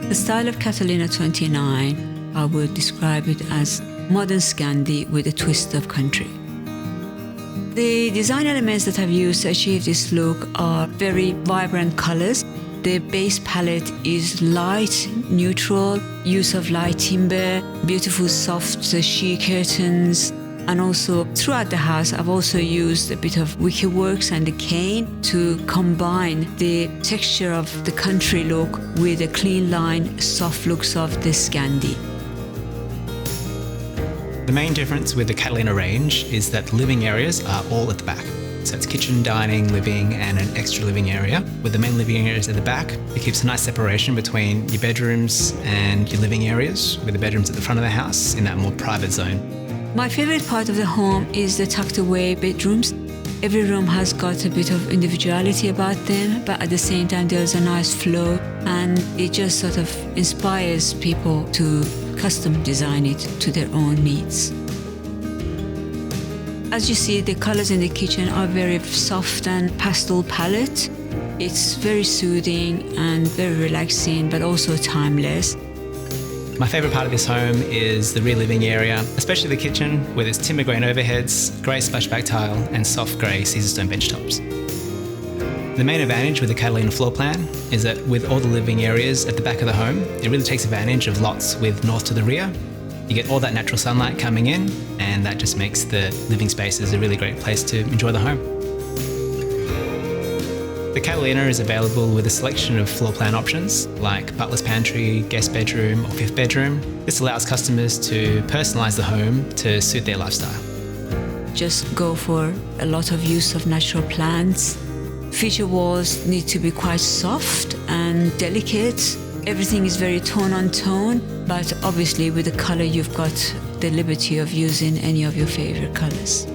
The style of Catalina 29, I would describe it as modern Scandi with a twist of country. The design elements that I've used to achieve this look are very vibrant colors. The base palette is light, neutral, use of light timber, beautiful soft sheer curtains, and also throughout the house I've also used a bit of wicker works and the cane to combine the texture of the country look with the clean line, soft looks of the Scandi. The main difference with the Catalina range is that the living areas are all at the back. So it's kitchen, dining, living, and an extra living area. With the main living areas at the back, it keeps a nice separation between your bedrooms and your living areas, with the bedrooms at the front of the house in that more private zone. My favorite part of the home is the tucked away bedrooms. Every room has got a bit of individuality about them, but at the same time there's a nice flow, and it just sort of inspires people to custom design it to their own needs. As you see, the colors in the kitchen are very soft and pastel palette. It's very soothing and very relaxing, but also timeless. My favourite part of this home is the rear living area, especially the kitchen with its timber grain overheads, grey splashback tile and soft grey Caesarstone bench tops. The main advantage with the Catalina floor plan is that with all the living areas at the back of the home, it really takes advantage of lots with north to the rear. You get all that natural sunlight coming in, and that just makes the living spaces a really great place to enjoy the home. The Catalina is available with a selection of floor plan options like butler's pantry, guest bedroom or fifth bedroom. This allows customers to personalise the home to suit their lifestyle. Just go for a lot of use of natural plants. Feature walls need to be quite soft and delicate. Everything is very tone on tone, but obviously with the color you've got the liberty of using any of your favorite colors.